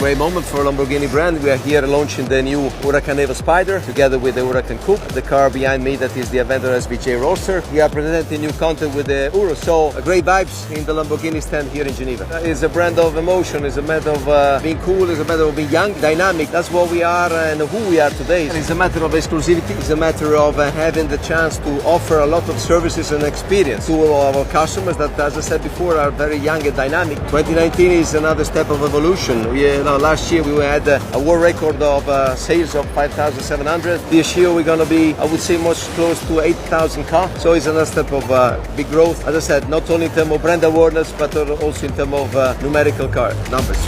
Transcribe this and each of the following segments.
great moment for Lamborghini brand. We are here launching the new Huracan Evo Spider together with the Huracan Coupe. The car behind me, that is the Avenger SVJ Roadster. We are presenting new content with the Urus. So great vibes in the Lamborghini stand here in Geneva. It's a brand of emotion, it's a matter of being cool, it's a matter of being young, dynamic. That's what we are and who we are today. It's a matter of exclusivity. It's a matter of having the chance to offer a lot of services and experience to our customers that, as I said before, are very young and dynamic. 2019 is another step of evolution. Last year we had a world record of sales of 5,700. This year we're going to be, I would say, much close to 8,000 cars. So it's another step of big growth. As I said, not only in terms of brand awareness, but also in terms of numerical car numbers.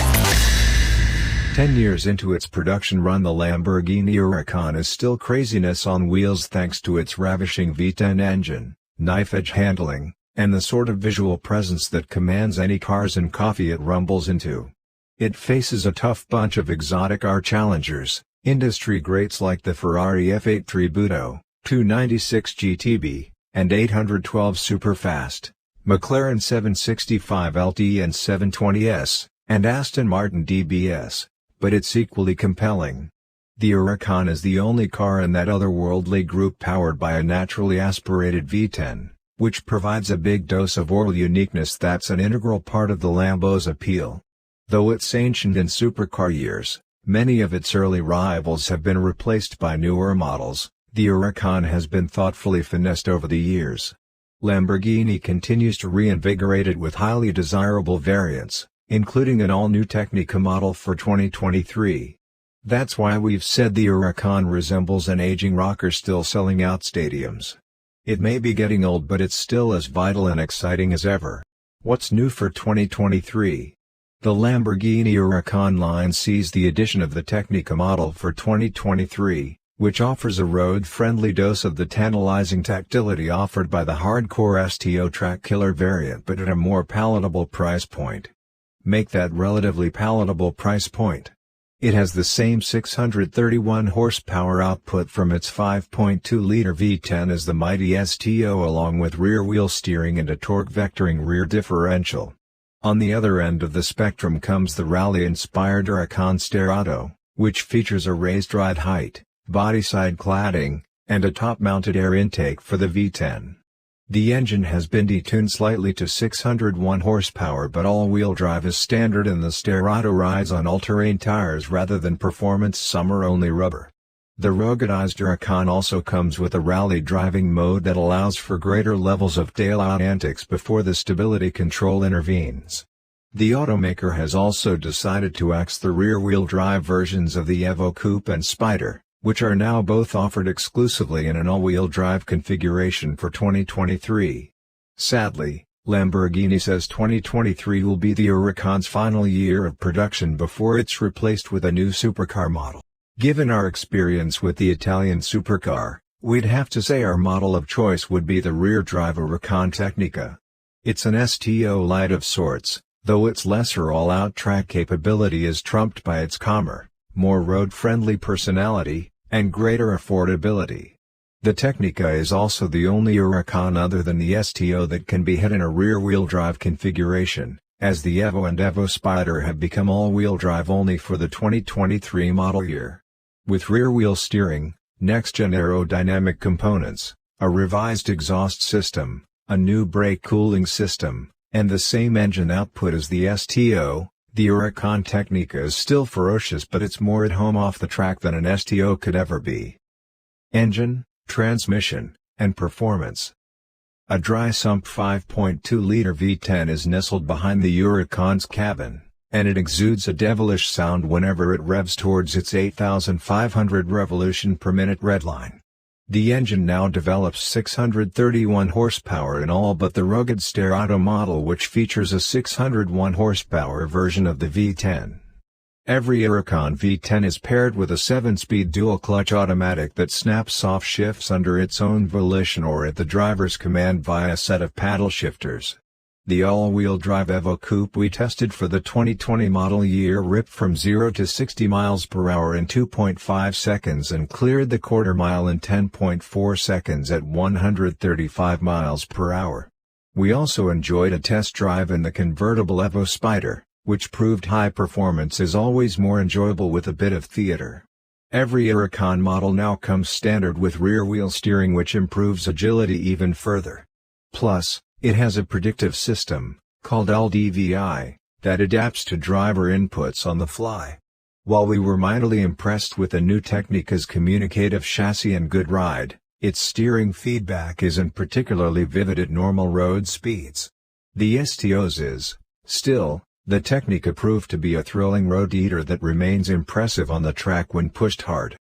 10 years into its production run, the Lamborghini Huracan is still craziness on wheels thanks to its ravishing V10 engine, knife-edge handling, and the sort of visual presence that commands any cars and coffee it rumbles into. It faces a tough bunch of exotic R challengers, industry greats like the Ferrari F8 Tributo, 296 GTB, and 812 Superfast, McLaren 765 LT and 720S, and Aston Martin DBS, but it's equally compelling. The Huracan is the only car in that otherworldly group powered by a naturally aspirated V10, which provides a big dose of oral uniqueness that's an integral part of the Lambo's appeal. Though it's ancient in supercar years, many of its early rivals have been replaced by newer models. The Huracan has been thoughtfully finessed over the years. Lamborghini continues to reinvigorate it with highly desirable variants, including an all-new Technica model for 2023. That's why we've said the Huracan resembles an aging rocker still selling out stadiums. It may be getting old, but it's still as vital and exciting as ever. What's new for 2023? The Lamborghini Huracan line sees the addition of the Technica model for 2023, which offers a road-friendly dose of the tantalizing tactility offered by the hardcore STO track killer variant, but at a more palatable price point. Make that relatively palatable price point. It has the same 631 horsepower output from its 5.2-liter V10 as the mighty STO, along with rear-wheel steering and a torque-vectoring rear differential. On the other end of the spectrum comes the rally-inspired Huracan Sterrato, which features a raised ride height, body-side cladding, and a top-mounted air intake for the V10. The engine has been detuned slightly to 601 horsepower, but all-wheel drive is standard and the Sterrato rides on all-terrain tires rather than performance summer-only rubber. The ruggedized Huracan also comes with a rally driving mode that allows for greater levels of tail-out antics before the stability control intervenes. The automaker has also decided to axe the rear-wheel drive versions of the Evo Coupe and Spider, which are now both offered exclusively in an all-wheel drive configuration for 2023. Sadly, Lamborghini says 2023 will be the Huracan's final year of production before it's replaced with a new supercar model. Given our experience with the Italian supercar, we'd have to say our model of choice would be the rear-drive Huracan Technica. It's an STO light of sorts, though its lesser all-out track capability is trumped by its calmer, more road-friendly personality, and greater affordability. The Technica is also the only Huracan other than the STO that can be hit in a rear-wheel drive configuration, as the Evo and Evo Spider have become all-wheel drive only for the 2023 model year. With rear-wheel steering, next-gen aerodynamic components, a revised exhaust system, a new brake cooling system, and the same engine output as the STO, the Huracan Technica is still ferocious, but it's more at home off the track than an STO could ever be. Engine, transmission, and performance. A dry-sump 5.2-liter V10 is nestled behind the Huracan's cabin, and it exudes a devilish sound whenever it revs towards its 8,500 revolution per minute redline. The engine now develops 631 horsepower in all but the rugged Sterrato model, which features a 601 horsepower version of the V10. Every Huracan V10 is paired with a 7-speed dual-clutch automatic that snaps off shifts under its own volition or at the driver's command via a set of paddle shifters. The all-wheel drive Evo Coupe we tested for the 2020 model year ripped from 0 to 60 miles per hour in 2.5 seconds and cleared the quarter mile in 10.4 seconds at 135 miles per hour. We also enjoyed a test drive in the convertible Evo Spider, which proved high performance is always more enjoyable with a bit of theater. Every Huracan model now comes standard with rear-wheel steering, which improves agility even further. Plus, it has a predictive system, called LDVI, that adapts to driver inputs on the fly. While we were mightily impressed with the new Technica's communicative chassis and good ride, its steering feedback isn't particularly vivid at normal road speeds. The STOs is, still, the Technica proved to be a thrilling road eater that remains impressive on the track when pushed hard.